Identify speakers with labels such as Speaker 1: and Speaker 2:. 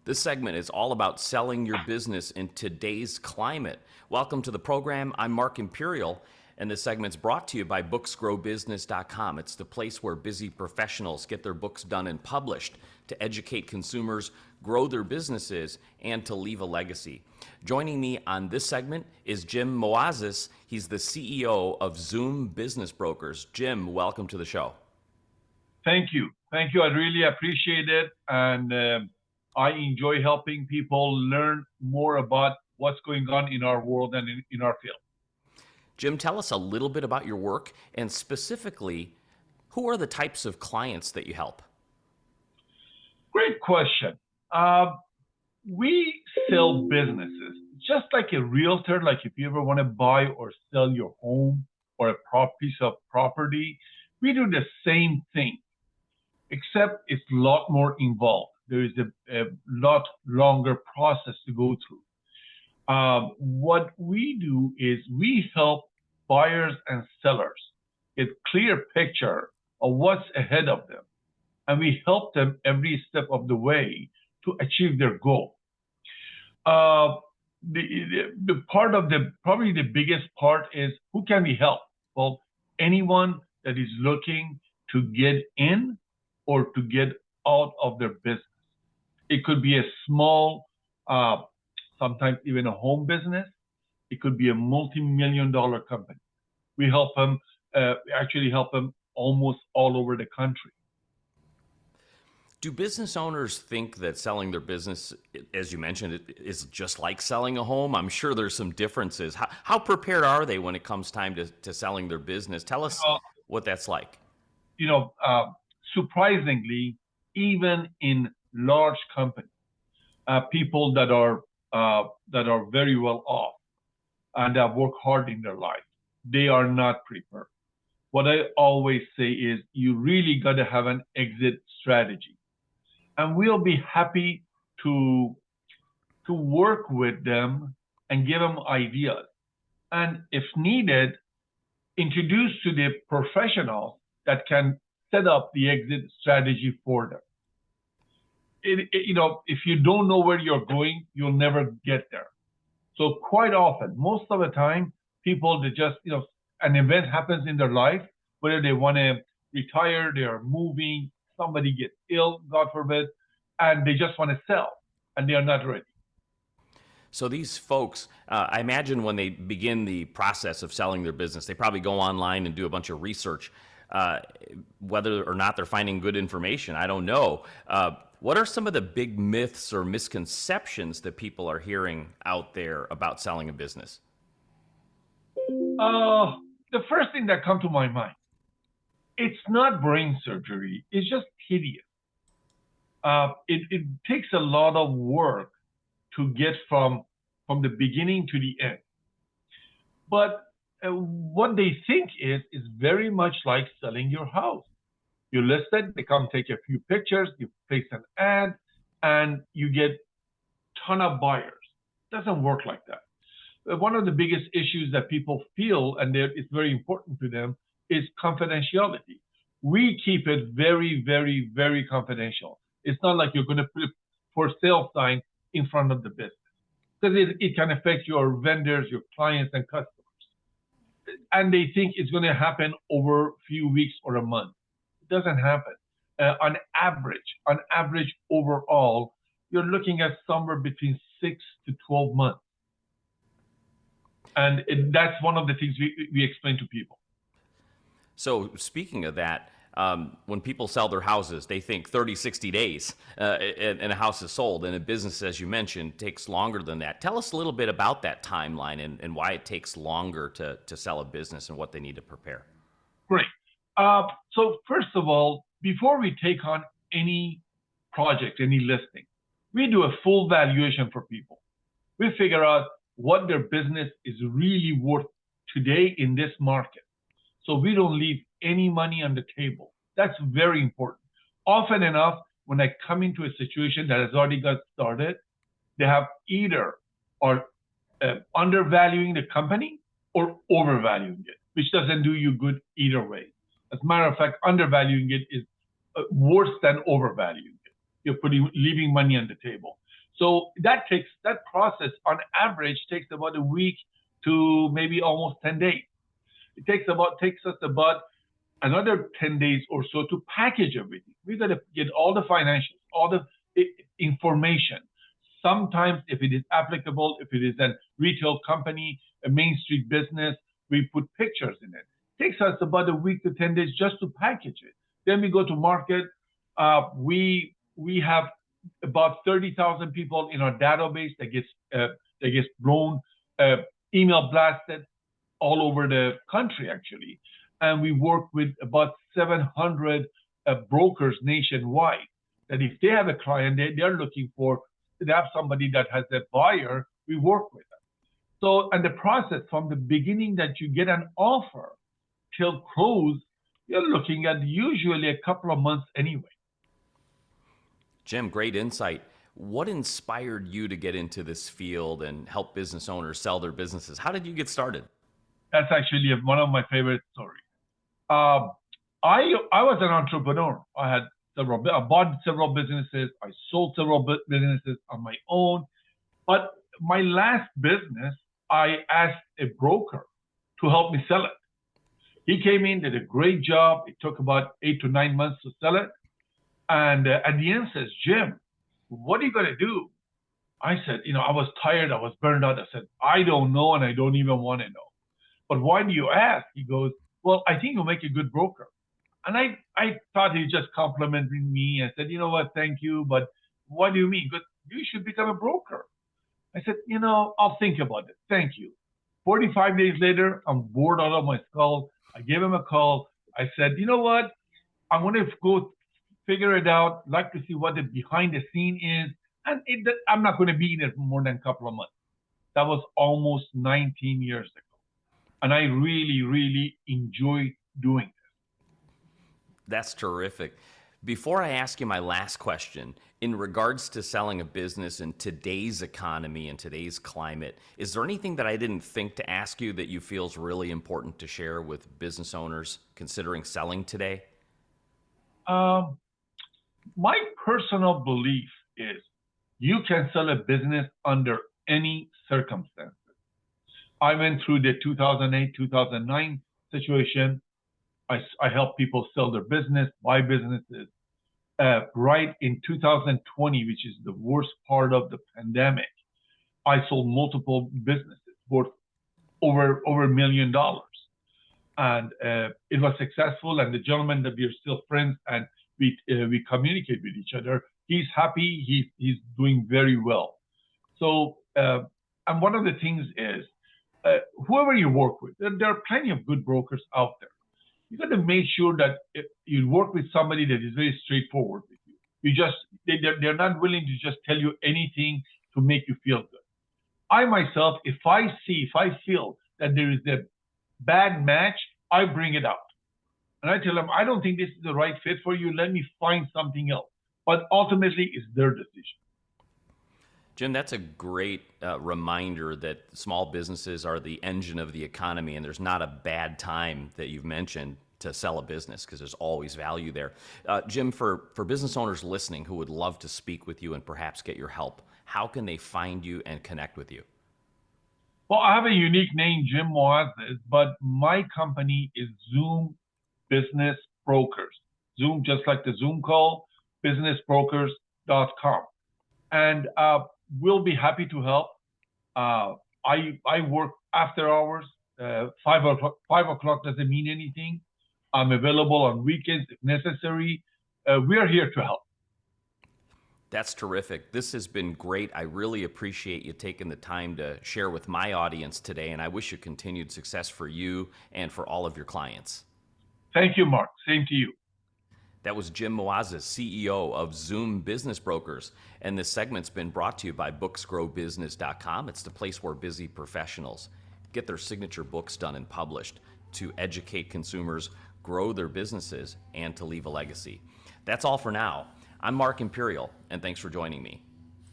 Speaker 1: This segment is all about selling your business in today's climate. Welcome to the program. I'm Mark Imperial, and this segment's brought to you by booksgrowbusiness.com. It's the place where busy professionals get their books done and published to educate consumers, grow their businesses, and to leave a legacy. Joining me on this segment is Jim Moazez. He's the CEO of Zoom Business Brokers. Jim, welcome to the show.
Speaker 2: Thank you. Thank you. I really appreciate it. And I enjoy helping people learn more about what's going on in our world and in our field.
Speaker 1: Jim, tell us a little bit about your work and specifically, who are the types of clients that you help?
Speaker 2: Great question. We sell businesses just like a realtor, like if you ever want to buy or sell your home or a piece of property, we do the same thing, except it's a lot more involved. There is a lot longer process to go through. What we do is we help buyers and sellers get clear picture of what's ahead of them. And we help them every step of the way to achieve their goal. The part of probably the biggest part is who can we help? Well, anyone that is looking to get in or to get out of their business. It could be a small, sometimes even a home business. It could be a multi-million-dollar company. We help them, actually help them almost all over the country.
Speaker 1: Do business owners think that selling their business, as you mentioned, it is just like selling a home? I'm sure there's some differences. How prepared are they when it comes time to selling their business? Tell us what that's like.
Speaker 2: Surprisingly, even in large companies, people that are very well off and have worked hard in their life, they are not prepared. What I always say is you really got to have an exit strategy. And we'll be happy to work with them and give them ideas. And if needed, introduce to the professionals that can set up the exit strategy for them. If you don't know where you're going, you'll never get there. So quite often, most of the time, people that just, an event happens in their life, whether they want to retire, they are moving, somebody gets ill, God forbid, and they just want to sell, and they are not ready.
Speaker 1: So these folks, I imagine when they begin the process of selling their business, they probably go online and do a bunch of research. Whether or not they're finding good information, I don't know. What are some of the big myths or misconceptions that people are hearing out there about selling a business?
Speaker 2: The first thing that comes to my mind, it's not brain surgery. It's just tedious. It takes a lot of work to get from the beginning to the end. But what they think is very much like selling your house. You list it, they come take a few pictures, you place an ad, and you get ton of buyers. It doesn't work like that. One of the biggest issues that people feel, and it's very important to them, is confidentiality. We keep it very, very, very confidential. It's not like you're going to put a for sale sign in front of the business, because it can affect your vendors, your clients, and customers. And they think it's going to happen over a few weeks or a month. It doesn't happen. On average, overall, you're looking at somewhere between 6 to 12 months. And that's one of the things we explain to people.
Speaker 1: So speaking of that, when people sell their houses, they think 30, 60 days and a house is sold. And a business, as you mentioned, takes longer than that. Tell us a little bit about that timeline and why it takes longer to sell a business and what they need to prepare.
Speaker 2: Great. So first of all, before we take on any project, any listing, we do a full valuation for people. We figure out what their business is really worth today in this market. So we don't leave any money on the table. That's very important. Often enough, when I come into a situation that has already got started, they have either are undervaluing the company or overvaluing it, which doesn't do you good either way. As a matter of fact, undervaluing it is worse than overvaluing it. You're leaving money on the table. So that process on average takes about a week to maybe almost 10 days. It takes us about another 10 days or so to package everything. We got to get all the financials, all the information. Sometimes, if it is applicable, if it is a retail company, a Main Street business, we put pictures in it. It takes us about a week to 10 days just to package it. Then we go to market. We have about 30,000 people in our database that gets blown, email blasted all over the country, actually. And we work with about 700 brokers nationwide. That if they have a client, they're looking for to have somebody that has a buyer, we work with them. So, and the process from the beginning that you get an offer till close, you're looking at usually a couple of months anyway.
Speaker 1: Jim, great insight. What inspired you to get into this field and help business owners sell their businesses? How did you get started?
Speaker 2: That's actually one of my favorite stories. I was an entrepreneur. I bought several businesses. I sold several businesses on my own. But my last business, I asked a broker to help me sell it. He came in, did a great job. It took about 8 to 9 months to sell it. And at the end says, Jim, what are you going to do? I said, I was tired. I was burned out. I said, I don't know, and I don't even want to know. But why do you ask? He goes, well, I think you'll make a good broker. And I thought he was just complimenting me. I said, you know what, thank you, but what do you mean? Because you should become a broker. I said, I'll think about it. Thank you. 45 days later, I'm bored out of my skull. I gave him a call. I said, you know what? I'm going to go figure it out. I'd like to see what the behind the scene is. And I'm not going to be in it for more than a couple of months. That was almost 19 years ago. And I really, really enjoy doing this.
Speaker 1: That's terrific. Before I ask you my last question, in regards to selling a business in today's economy and today's climate, is there anything that I didn't think to ask you that you feel is really important to share with business owners considering selling today?
Speaker 2: My personal belief is you can sell a business under any circumstances. I went through the 2008, 2009 situation. I help people sell their business, buy businesses. Right in 2020, which is the worst part of the pandemic, I sold multiple businesses worth over $1 million. And it was successful. And the gentleman that we are still friends and we communicate with each other, he's happy. He's doing very well. So, and one of the things is, whoever you work with, there are plenty of good brokers out there. You got to make sure that you work with somebody that is very straightforward with you. They're not willing to just tell you anything to make you feel good. I myself, if I feel that there is a bad match, I bring it out. And I tell them, I don't think this is the right fit for you. Let me find something else. But ultimately, it's their decision.
Speaker 1: Jim, that's a great reminder that small businesses are the engine of the economy, and there's not a bad time that you've mentioned to sell a business because there's always value there. Jim, for business owners listening who would love to speak with you and perhaps get your help, how can they find you and connect with you?
Speaker 2: Well, I have a unique name, Jim Moazez, but my company is Zoom Business Brokers. Zoom, just like the Zoom call, businessbrokers.com. And we'll be happy to help. I work after hours. 5 o'clock doesn't mean anything. I'm available on weekends if necessary. We're here to help.
Speaker 1: That's terrific. This has been great. I really appreciate you taking the time to share with my audience today, and I wish you continued success for you and for all of your clients.
Speaker 2: Thank you, Mark. Same to you.
Speaker 1: That was Jim Moazez, CEO of Zoom Business Brokers. And this segment's been brought to you by booksgrowbusiness.com. It's the place where busy professionals get their signature books done and published to educate consumers, grow their businesses, and to leave a legacy. That's all for now. I'm Mark Imperial, and thanks for joining me.